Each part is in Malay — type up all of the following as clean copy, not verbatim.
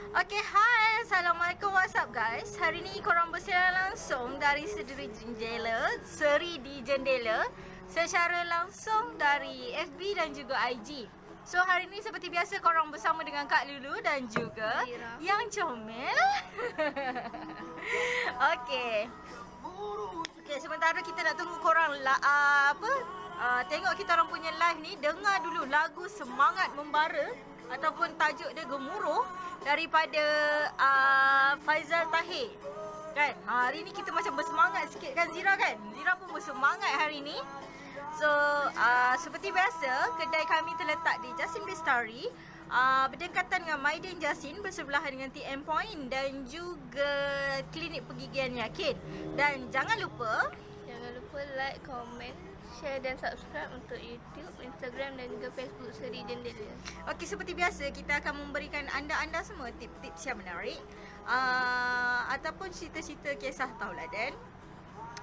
Okay, hai. Assalamualaikum, what's up guys? Hari ni korang bersiaran langsung dari Seri di Jendela secara langsung dari FB dan juga IG. So hari ni seperti biasa korang bersama dengan Kak Lulu dan juga Zira. yang comel. Okay. Okay, sementara kita nak tunggu korang tengok kita orang punya live ni, dengar dulu lagu Semangat Membara ataupun tajuk dia Gemuruh daripada Faizal Tahir. Kan? Hari ni kita macam bersemangat sikit kan Zira kan? Zira pun bersemangat hari ni. So, seperti biasa, kedai kami terletak di Jasin Bestari, berdekatan dengan Maiden Jasin, bersebelahan dengan TM Point dan juga klinik pergigian Yakin. Dan jangan lupa like, komen, share dan subscribe untuk YouTube, Instagram dan juga Facebook Seri Jendela. Okey, seperti biasa kita akan memberikan anda semua tip-tips yang menarik ataupun cerita-cerita kisah tauladan.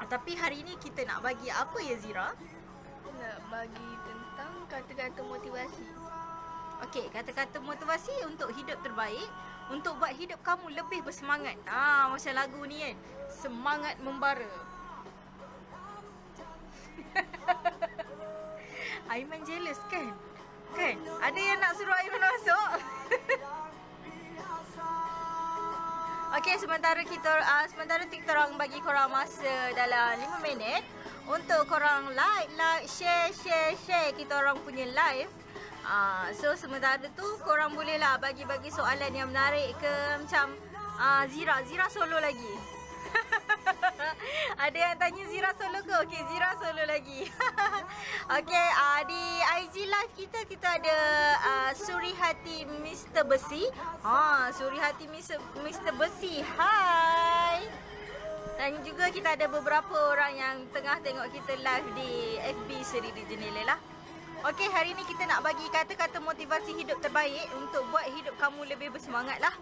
Tapi hari ni kita nak bagi apa ya Zira? Nak bagi tentang kata-kata motivasi. Okey, kata-kata motivasi untuk hidup terbaik, untuk buat hidup kamu lebih bersemangat. Macam lagu ni kan, Semangat Membara. Aiman jealous kan? Kan? Ada yang nak suruh Aiman masuk? Okey, sementara kita orang bagi korang masa dalam 5 minit untuk korang like, share kita orang punya live. So sementara tu korang bolehlah bagi soalan yang menarik ke macam Zira solo lagi. Ada yang tanya Zira solo ke? Okey, Zira solo lagi. Okey, di IG live kita ada Surihati Mr. Besi. Surihati Mr. Besi. Hai. Dan juga kita ada beberapa orang yang tengah tengok kita live di FB Seri di Jendela lah. Okey, hari ni kita nak bagi kata-kata motivasi hidup terbaik untuk buat hidup kamu lebih bersemangat lah.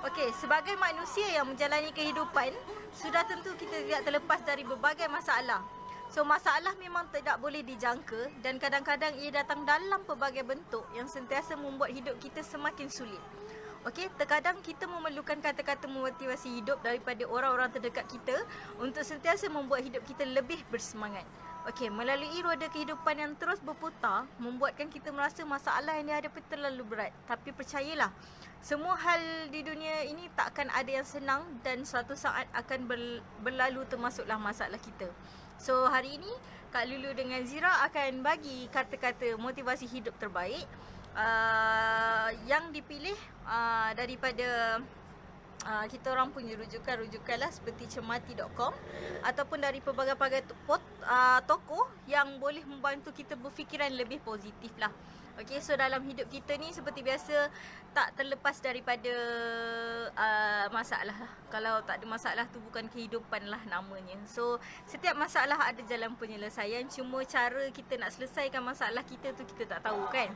Okey, sebagai manusia yang menjalani kehidupan, sudah tentu kita tidak terlepas dari berbagai masalah. So, masalah memang tidak boleh dijangka dan kadang-kadang ia datang dalam pelbagai bentuk yang sentiasa membuat hidup kita semakin sulit. Okey, terkadang kita memerlukan kata-kata motivasi hidup daripada orang-orang terdekat kita untuk sentiasa membuat hidup kita lebih bersemangat. Okey, melalui roda kehidupan yang terus berputar membuatkan kita merasa masalah yang dihadapi terlalu berat. Tapi percayalah, semua hal di dunia ini tak akan ada yang senang dan suatu saat akan berlalu, termasuklah masalah kita. So hari ini Kak Lulu dengan Zira akan bagi kata-kata motivasi hidup terbaik yang dipilih daripada kita orang punya rujukan lah seperti cermati.com ataupun dari pelbagai-pelbagai tokoh yang boleh membantu kita berfikiran lebih positif lah. Okey, so dalam hidup kita ni seperti biasa tak terlepas daripada masalah lah. Kalau tak ada masalah tu bukan kehidupan lah namanya. So setiap masalah ada jalan penyelesaian, cuma cara kita nak selesaikan masalah kita tu kita tak tahu kan.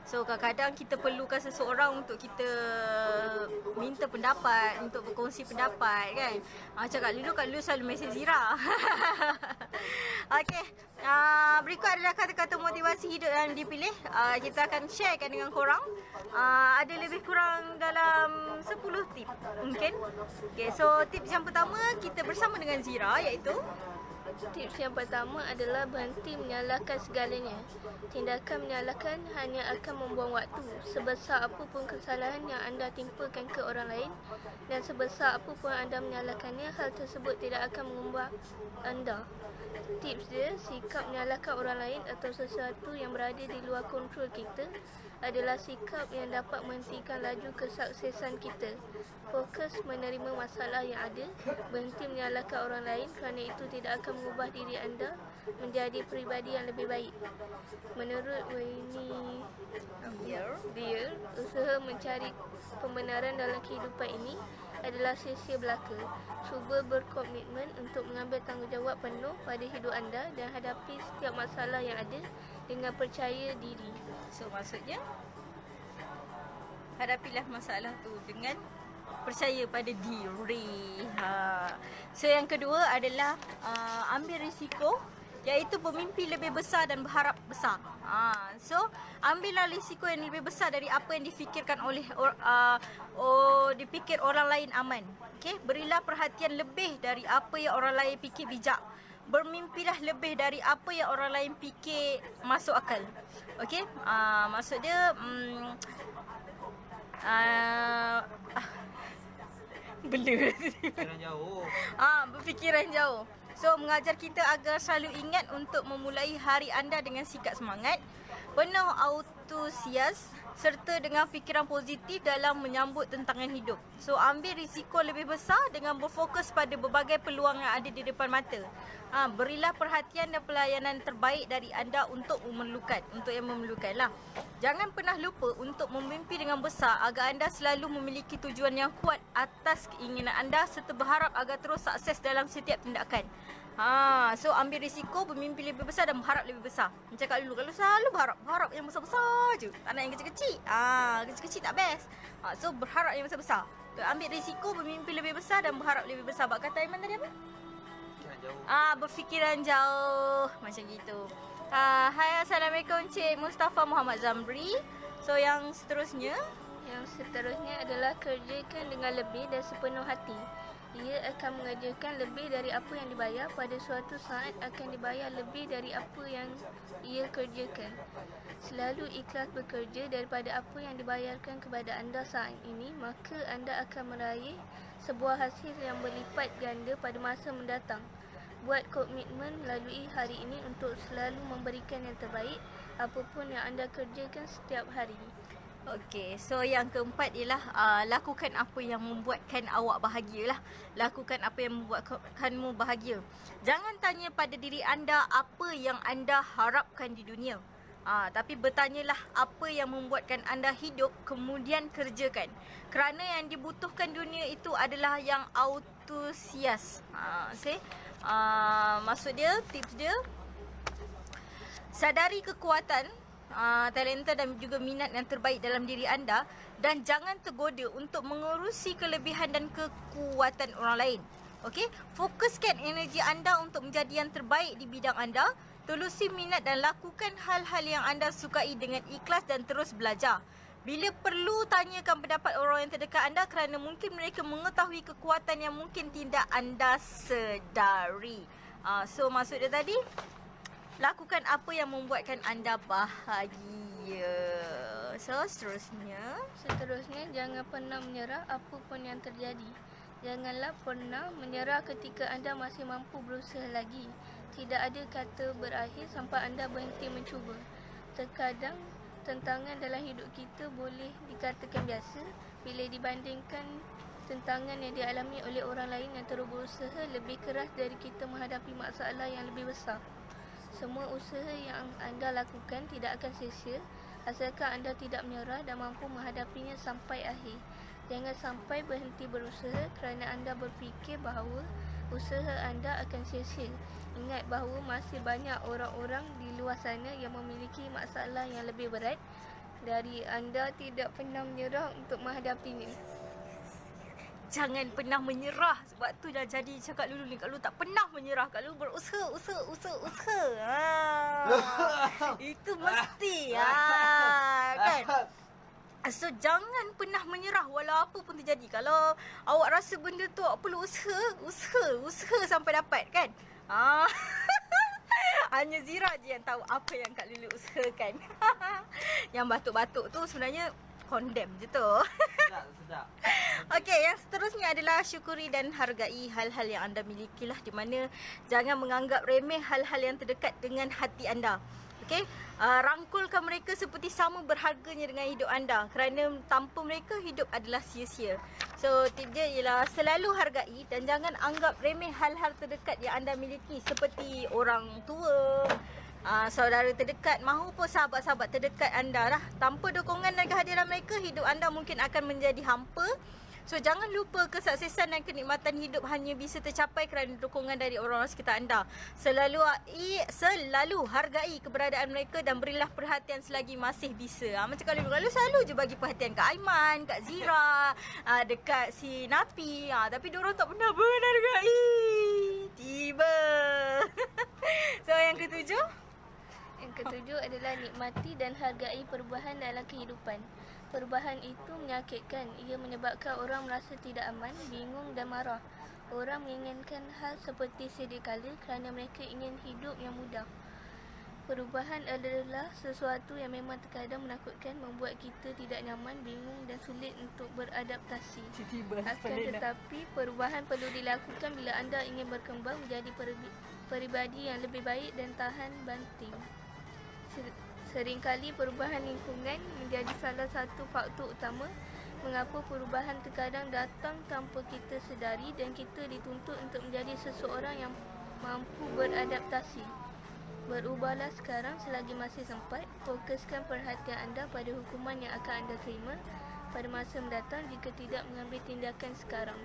So kadang-kadang kita perlukan seseorang untuk kita minta pendapat, untuk berkongsi pendapat kan. Macam Kak Lulu selalu mesej Zira. Okey, berikut adalah kata-kata motivasi hidup yang dipilih. Kita akan sharekan dengan korang. Ada lebih kurang dalam 10 tip mungkin. Okay, so tips yang pertama kita bersama dengan Zira iaitu Tips yang pertama adalah berhenti menyalahkan segalanya. Tindakan menyalahkan hanya akan membuang waktu. Sebesar apapun kesalahan yang anda timpakan ke orang lain dan sebesar apapun anda menyalahkannya, hal tersebut tidak akan mengubah anda. Tips dia, sikap menyalahkan orang lain atau sesuatu yang berada di luar kontrol kita adalah sikap yang dapat menghentikan laju kesuksesan kita. Fokus menerima masalah yang ada, berhenti menyalahkan orang lain kerana itu tidak akan mengubah diri anda menjadi peribadi yang lebih baik. Menurut Wayne Dyer, usaha mencari pembenaran dalam kehidupan ini adalah sia-sia belaka. Cuba berkomitmen untuk mengambil tanggungjawab penuh pada hidup anda dan hadapi setiap masalah yang ada dengan percaya diri. So maksudnya hadapilah masalah tu dengan percaya pada diri. So yang kedua adalah ambil risiko iaitu bermimpi lebih besar dan berharap besar. So ambillah risiko yang lebih besar dari apa yang difikirkan oleh dipikir orang lain aman. Okey, berilah perhatian lebih dari apa yang orang lain fikir bijak. Bermimpilah lebih dari apa yang orang lain fikir masuk akal. Okey, maksud dia bela Fikiran jauh. berfikiran jauh. So mengajar kita agar selalu ingat untuk memulai hari anda dengan sikap semangat, penuh antusias serta dengan fikiran positif dalam menyambut tantangan hidup. So ambil risiko lebih besar dengan berfokus pada berbagai peluang yang ada di depan mata. Berilah perhatian dan pelayanan terbaik dari anda untuk yang memerlukan lah. Jangan pernah lupa untuk memimpi dengan besar agar anda selalu memiliki tujuan yang kuat atas keinginan anda serta berharap agar terus sukses dalam setiap tindakan. So ambil risiko, bermimpi lebih besar dan berharap lebih besar. Macam Kak Lulu, kalau selalu berharap yang besar-besar je. Tak nak yang kecil-kecil. Kecil-kecil tak best. So berharap yang besar-besar. Ambil risiko, bermimpi lebih besar dan berharap lebih besar. Bak kata Aiman tadi apa? Fikiran jauh. Berfikiran jauh. Macam gitu. Hai, Assalamualaikum Cik Mustafa Muhammad Zamri. So yang seterusnya adalah kerjakan dengan lebih dan sepenuh hati. Ia akan mengajarkan lebih dari apa yang dibayar, pada suatu saat akan dibayar lebih dari apa yang ia kerjakan. Selalu ikhlas bekerja daripada apa yang dibayarkan kepada anda saat ini, maka anda akan meraih sebuah hasil yang berlipat ganda pada masa mendatang. Buat komitmen melalui hari ini untuk selalu memberikan yang terbaik apapun yang anda kerjakan setiap hari. Okey, so yang keempat ialah lakukan apa yang membuatkan awak bahagia lah. Lakukan apa yang membuatkanmu bahagia. Jangan tanya pada diri anda apa yang anda harapkan di dunia. Tapi bertanyalah apa yang membuatkan anda hidup, kemudian kerjakan. Kerana yang dibutuhkan dunia itu adalah yang antusias. Maksud dia, tips dia, sadari kekuatan, talenta dan juga minat yang terbaik dalam diri anda dan jangan tergoda untuk mengurusi kelebihan dan kekuatan orang lain. Okey, fokuskan energi anda untuk menjadi yang terbaik di bidang anda. Telusi minat dan lakukan hal-hal yang anda sukai dengan ikhlas dan terus belajar. Bila perlu, tanyakan pendapat orang yang terdekat anda kerana mungkin mereka mengetahui kekuatan yang mungkin tidak anda sedari. So maksud dia tadi, lakukan apa yang membuatkan anda bahagia. So seterusnya, Jangan pernah menyerah apapun yang terjadi. Janganlah pernah menyerah ketika anda masih mampu berusaha lagi. Tidak ada kata berakhir sampai anda berhenti mencuba. Terkadang tentangan dalam hidup kita boleh dikatakan biasa bila dibandingkan tentangan yang dialami oleh orang lain yang terus berusaha lebih keras dari kita menghadapi masalah yang lebih besar. Semua usaha yang anda lakukan tidak akan sia-sia asalkan anda tidak menyerah dan mampu menghadapinya sampai akhir. Jangan sampai berhenti berusaha kerana anda berfikir bahawa usaha anda akan sia-sia. Ingat bahawa masih banyak orang-orang di luar sana yang memiliki masalah yang lebih berat dari anda. Tidak pernah menyerah untuk menghadapinya. jangan pernah menyerah. Sebab tu dah jadi cakap Lulu ni. Kak Lulu tak pernah menyerah. Kak Lulu berusaha. Itu mesti. Kan? So jangan pernah menyerah walau apa pun terjadi. Kalau awak rasa benda tu awak perlu usaha sampai dapat kan. Hanya Zira je yang tahu apa yang Kak Lulu usahakan. Yang batuk-batuk tu sebenarnya condemn je tu. Sedap. Okey, yang seterusnya adalah syukuri dan hargai hal-hal yang anda milikilah, di mana jangan menganggap remeh hal-hal yang terdekat dengan hati anda. Okey, rangkulkan mereka seperti sama berharganya dengan hidup anda, kerana tanpa mereka hidup adalah sia-sia. So tip dia ialah selalu hargai dan jangan anggap remeh hal-hal terdekat yang anda miliki, seperti orang tua, saudara terdekat, mahupun sahabat-sahabat terdekat anda lah. Tanpa dukungan dan kehadiran mereka, hidup anda mungkin akan menjadi hampa. So jangan lupa kesuksesan dan kenikmatan hidup hanya bisa tercapai kerana dukungan dari orang-orang sekitar anda. Selalu hargai keberadaan mereka dan berilah perhatian selagi masih bisa. Macam kalau selalu je bagi perhatian kat Aiman, kat Zira, dekat si Napi. Tapi diorang tak pernah menghargai. Tiba. So yang ketujuh? Yang ketujuh adalah nikmati dan hargai perubahan dalam kehidupan. Perubahan itu menyakitkan. Ia menyebabkan orang merasa tidak aman, bingung dan marah. Orang menginginkan hal seperti sedia kala kerana mereka ingin hidup yang mudah. Perubahan adalah sesuatu yang memang terkadang menakutkan, membuat kita tidak nyaman, bingung dan sulit untuk beradaptasi. Akan tetapi, perubahan perlu dilakukan bila anda ingin berkembang menjadi peribadi yang lebih baik dan tahan banting. Seringkali perubahan lingkungan menjadi salah satu faktor utama mengapa perubahan terkadang datang tanpa kita sedari dan kita dituntut untuk menjadi seseorang yang mampu beradaptasi. Berubahlah sekarang selagi masih sempat. Fokuskan perhatian anda pada hukuman yang akan anda terima pada masa mendatang jika tidak mengambil tindakan sekarang.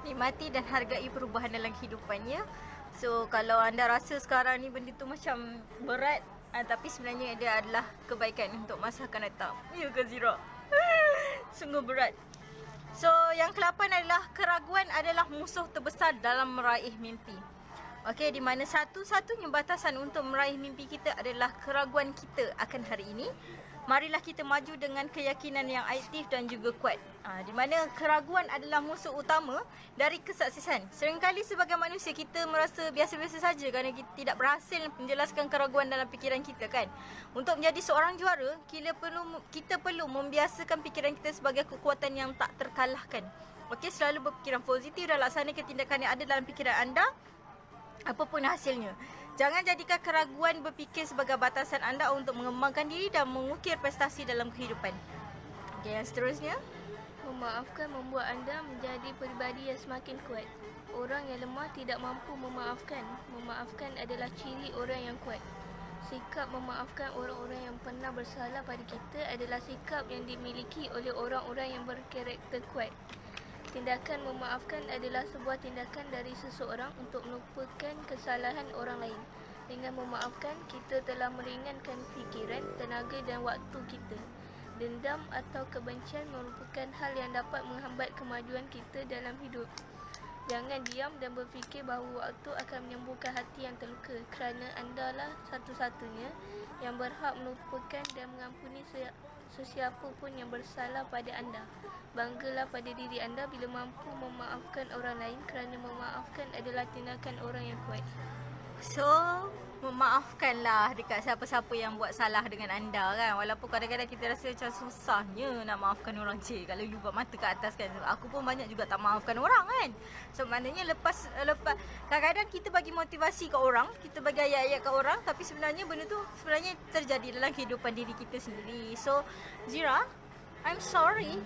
Nikmati dan hargai perubahan dalam kehidupannya. So kalau anda rasa sekarang ni benda tu macam berat, tapi sebenarnya dia adalah kebaikan untuk masa akan datang. Ya ke Zira? Sungguh berat. So yang ke-8 adalah keraguan adalah musuh terbesar dalam meraih mimpi. Okey, di mana satu-satunya batasan untuk meraih mimpi kita adalah keraguan kita akan hari ini. Marilah kita maju dengan keyakinan yang aktif dan juga kuat. Di mana keraguan adalah musuh utama dari kesuksesan. Seringkali sebagai manusia kita merasa biasa-biasa saja kerana kita tidak berhasil menjelaskan keraguan dalam fikiran kita kan. Untuk menjadi seorang juara, kita perlu membiasakan fikiran kita sebagai kekuatan yang tak terkalahkan. Okey, selalu berfikiran positif dan laksanakan tindakan yang ada dalam fikiran anda, apapun hasilnya. Jangan jadikan keraguan berfikir sebagai batasan anda untuk mengembangkan diri dan mengukir prestasi dalam kehidupan. Okey, yang seterusnya. Memaafkan membuat anda menjadi peribadi yang semakin kuat. Orang yang lemah tidak mampu memaafkan. Memaafkan adalah ciri orang yang kuat. Sikap memaafkan orang-orang yang pernah bersalah pada kita adalah sikap yang dimiliki oleh orang-orang yang berkarakter kuat. Tindakan memaafkan adalah sebuah tindakan dari seseorang untuk melupakan kesalahan orang lain. Dengan memaafkan, kita telah meringankan fikiran, tenaga dan waktu kita. Dendam atau kebencian merupakan hal yang dapat menghambat kemajuan kita dalam hidup. Jangan diam dan berfikir bahawa waktu akan menyembuhkan hati yang terluka, kerana anda lah satu-satunya yang berhak melupakan dan mengampuni sesiapa pun yang bersalah pada anda. Banggalah pada diri anda bila mampu memaafkan orang lain, kerana memaafkan adalah tindakan orang yang kuat. So, memaafkanlah dekat siapa-siapa yang buat salah dengan anda kan. Walaupun kadang-kadang kita rasa macam susahnya nak maafkan orang. Kalau you buat mata ke atas kan, aku pun banyak juga tak maafkan orang kan. So maknanya lepas kadang-kadang kita bagi motivasi ke orang, kita bagi ayat-ayat ke orang, tapi sebenarnya benda tu sebenarnya terjadi dalam kehidupan diri kita sendiri. So Zira, I'm sorry.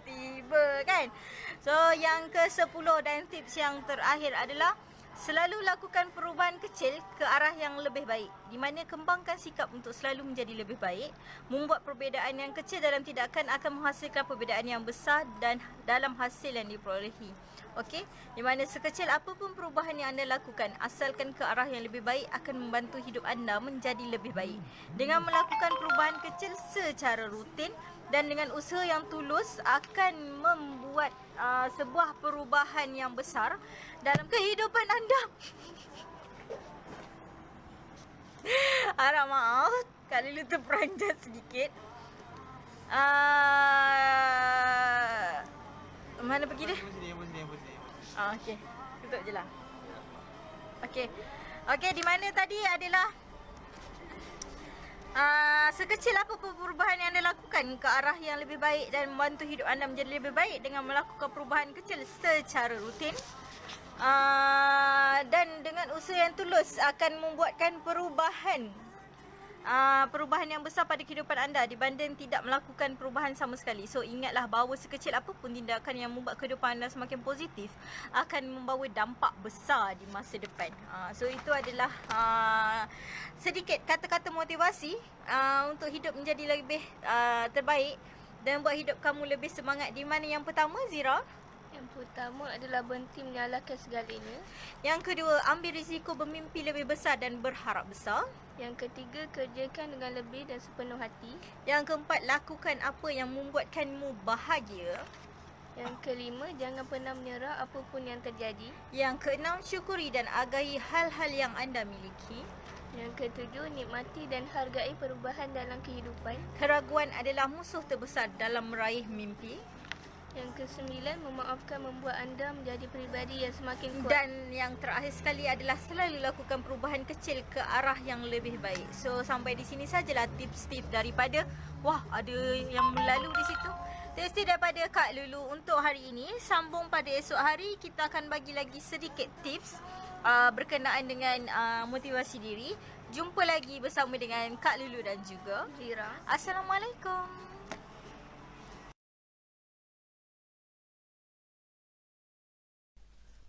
Tiba kan. So yang ke-10 dan tips yang terakhir adalah selalu lakukan perubahan kecil ke arah yang lebih baik. Di mana kembangkan sikap untuk selalu menjadi lebih baik. Membuat perbezaan yang kecil dalam tindakan akan menghasilkan perbezaan yang besar dan dalam hasil yang diperolehi. Okey, di mana sekecil apapun perubahan yang anda lakukan, asalkan ke arah yang lebih baik, akan membantu hidup anda menjadi lebih baik. Dengan melakukan perubahan kecil secara rutin dan dengan usaha yang tulus akan membuat sebuah perubahan yang besar dalam kehidupan anda. Harap maaf kalau lu terperanjat sedikit. Mana pergi dia? Okey. Tutup je lah. Okey. Okey, di mana tadi adalah sekecil apa perubahan yang anda lakukan ke arah yang lebih baik dan membantu hidup anda menjadi lebih baik dengan melakukan perubahan kecil secara rutin. Dan dengan usaha yang tulus akan membuatkan perubahan yang besar pada kehidupan anda dibanding tidak melakukan perubahan sama sekali. So ingatlah bahawa sekecil apapun tindakan yang membuat kehidupan anda semakin positif akan membawa dampak besar di masa depan. So itu adalah sedikit kata-kata motivasi untuk hidup menjadi lebih terbaik dan buat hidup kamu lebih semangat. Di mana yang pertama, Zira? Yang pertama adalah berhenti menyalahkan segalanya. Yang kedua, ambil risiko bermimpi lebih besar dan berharap besar. Yang ketiga, kerjakan dengan lebih dan sepenuh hati. Yang keempat, lakukan apa yang membuatkanmu bahagia. Yang kelima, jangan pernah menyerah apapun yang terjadi. Yang keenam, syukuri dan agahi hal-hal yang anda miliki. Yang ketujuh, nikmati dan hargai perubahan dalam kehidupan. Keraguan adalah musuh terbesar dalam meraih mimpi. Yang kesembilan, memaafkan membuat anda menjadi pribadi yang semakin kuat. Dan yang terakhir sekali adalah selalu lakukan perubahan kecil ke arah yang lebih baik. So sampai di sini sajalah tips-tips daripada ada yang lalu di situ. Tips daripada Kak Lulu untuk hari ini. Sambung pada esok hari, kita akan bagi lagi sedikit tips berkenaan dengan motivasi diri. Jumpa lagi bersama dengan Kak Lulu dan juga Zira. Assalamualaikum.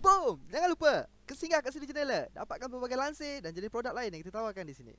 Boom! Jangan lupa singgah kat sini channel. Dapatkan pelbagai lansir dan jadi produk lain yang kita tawarkan di sini.